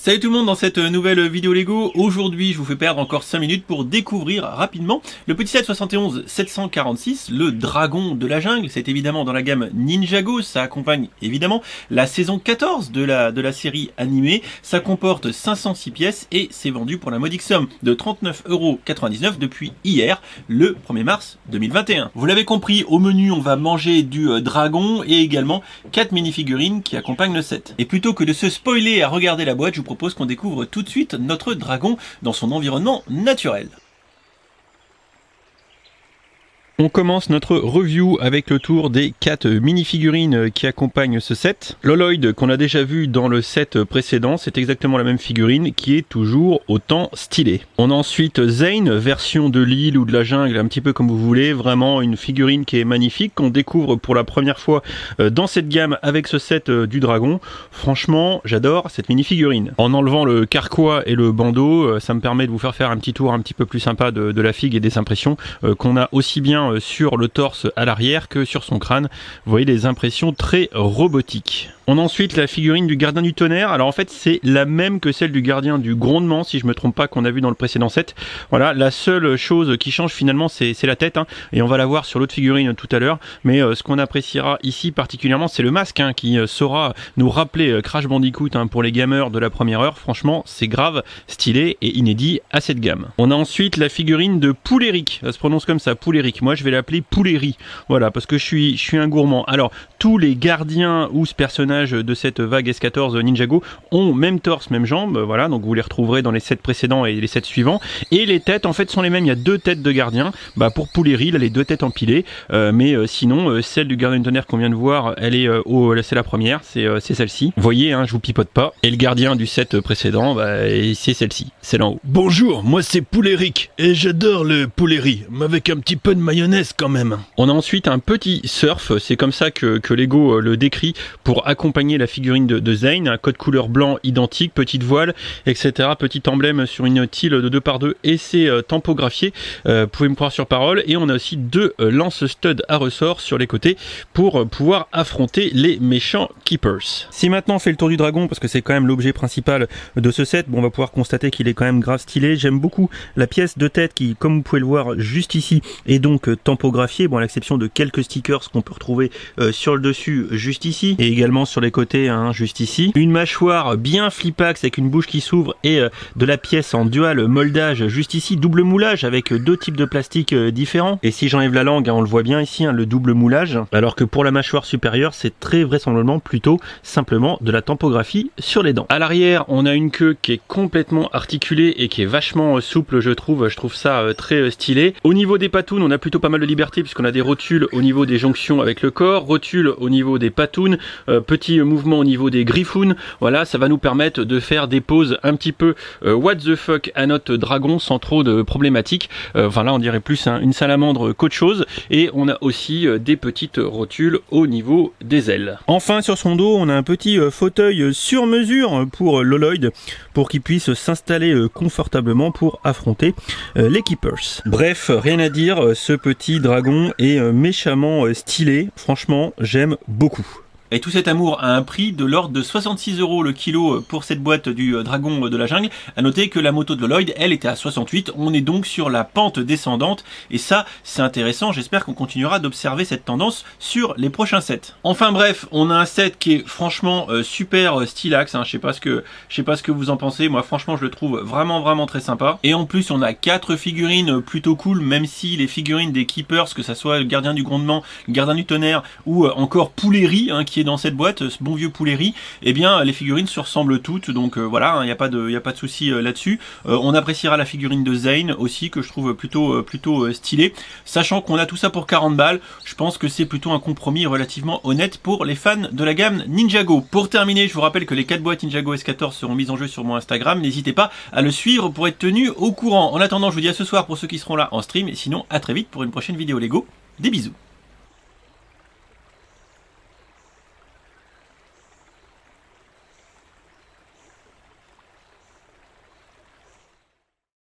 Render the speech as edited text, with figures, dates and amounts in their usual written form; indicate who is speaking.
Speaker 1: Salut tout le monde, dans cette nouvelle vidéo Lego, aujourd'hui je vous fais perdre encore 5 minutes pour découvrir rapidement le petit set 71 746, le dragon de la jungle. C'est évidemment dans la gamme Ninjago, ça accompagne évidemment la saison 14 de la série animée. Ça comporte 506 pièces et c'est vendu pour la modique somme de 39,99 € depuis hier, le 1er mars 2021. Vous l'avez compris, au menu on va manger du dragon et également 4 mini-figurines qui accompagnent le set. Et plutôt que de se spoiler à regarder la boîte, je vous propose qu'on découvre tout de suite notre dragon dans son environnement naturel. On commence notre review avec le tour des 4 mini-figurines qui accompagnent ce set. Loloid qu'on a déjà vu dans le set précédent, c'est exactement la même figurine qui est toujours autant stylée. On a ensuite Zane, version de l'île ou de la jungle, un petit peu comme vous voulez, vraiment une figurine qui est magnifique, qu'on découvre pour la première fois dans cette gamme avec ce set du dragon. Franchement, j'adore cette mini-figurine. En enlevant le carquois et le bandeau, ça me permet de vous faire un petit tour un petit peu plus sympa de la figue et des impressions qu'on a aussi bien sur le torse à l'arrière que sur son crâne. Vous voyez des impressions très robotiques. On a ensuite la figurine du gardien du tonnerre. Alors en fait c'est la même que celle du gardien du grondement si je me trompe pas, qu'on a vu dans le précédent set. Voilà, la seule chose qui change finalement c'est la tête et on va la voir sur l'autre figurine tout à l'heure. Mais ce qu'on appréciera ici particulièrement c'est le masque qui saura nous rappeler Crash Bandicoot pour les gamers de la première heure. Franchement c'est grave stylé et inédit à cette gamme. On a ensuite la figurine de Pouléric. Ça se prononce comme ça, Pouléric. Moi je vais l'appeler Pouléry. Voilà, parce que je suis un gourmand. Alors tous les gardiens ou ce personnage de cette vague S14 Ninjago ont même torse, même jambe, voilà, donc vous les retrouverez dans les sets précédents et les sets suivants. Et les têtes en fait sont les mêmes, il y a 2 têtes de gardiens. Pour Pouléry, là les 2 têtes empilées, mais sinon celle du gardien de tonnerre qu'on vient de voir, elle est c'est la première, c'est celle-ci. Vous voyez, je vous pipote pas. Et le gardien du set précédent, c'est celle-ci, celle en haut.
Speaker 2: Bonjour, moi c'est Pouléric et j'adore le Pouléry, mais avec un petit peu de mayonnaise quand même.
Speaker 1: On a ensuite un petit surf, c'est comme ça que Lego le décrit pour accompagner la figurine de Zane, un code couleur blanc identique, petite voile, etc. Petit emblème sur une tile de 2x2 et c'est tampographié, pouvez me croire sur parole. Et on a aussi 2 lance-studs à ressort sur les côtés pour pouvoir affronter les méchants Keepers. Si maintenant on fait le tour du dragon, parce que c'est quand même l'objet principal de ce set, on va pouvoir constater qu'il est quand même grave stylé. J'aime beaucoup la pièce de tête qui, comme vous pouvez le voir juste ici, est donc tampographiée, à l'exception de quelques stickers qu'on peut retrouver sur le dessus juste ici et également sur les côtés juste ici. Une mâchoire bien flipax avec une bouche qui s'ouvre et de la pièce en dual moldage juste ici, double moulage avec 2 types de plastique différents. Et si j'enlève la langue, on le voit bien ici, le double moulage, alors que pour la mâchoire supérieure c'est très vraisemblablement plutôt simplement de la tampographie sur les dents. À l'arrière on a une queue qui est complètement articulée et qui est vachement souple, je trouve ça très stylé. Au niveau des patounes on a plutôt pas mal de liberté puisqu'on a des rotules au niveau des jonctions avec le corps, rotules au niveau des patounes, petit mouvement au niveau des griffounes. Voilà, ça va nous permettre de faire des poses un petit peu what the fuck à notre dragon sans trop de problématiques. Enfin là on dirait plus une salamandre qu'autre chose. Et on a aussi des petites rotules au niveau des ailes. Enfin sur son dos on a un petit fauteuil sur mesure pour Loloid pour qu'il puisse s'installer confortablement pour affronter les Keepers. Bref, rien à dire, ce petit dragon est méchamment stylé. Franchement j'aime beaucoup. Et tout cet amour a un prix de l'ordre de 66 € le kilo pour cette boîte du dragon de la jungle. A noter que la moto de Loloid, elle était à 68. On est donc sur la pente descendante. Et ça, c'est intéressant. J'espère qu'on continuera d'observer cette tendance sur les prochains sets. Enfin bref, on a un set qui est franchement super stylax. Je sais pas ce que vous en pensez. Moi, franchement, je le trouve vraiment très sympa. Et en plus, on a 4 figurines plutôt cool, même si les figurines des Keepers, que ça soit le gardien du grondement, le gardien du tonnerre ou encore Pouléry, qui est dans cette boîte, ce bon vieux Pouléry, eh bien les figurines se ressemblent toutes, donc voilà, il n'y a pas de souci là-dessus. On appréciera la figurine de Zane aussi, que je trouve plutôt stylée, sachant qu'on a tout ça pour 40 balles. Je pense que c'est plutôt un compromis relativement honnête pour les fans de la gamme Ninjago. Pour terminer, je vous rappelle que les 4 boîtes Ninjago S14 seront mises en jeu sur mon Instagram, n'hésitez pas à le suivre pour être tenu au courant. En attendant, je vous dis à ce soir pour ceux qui seront là en stream, et sinon à très vite pour une prochaine vidéo Lego. Des bisous.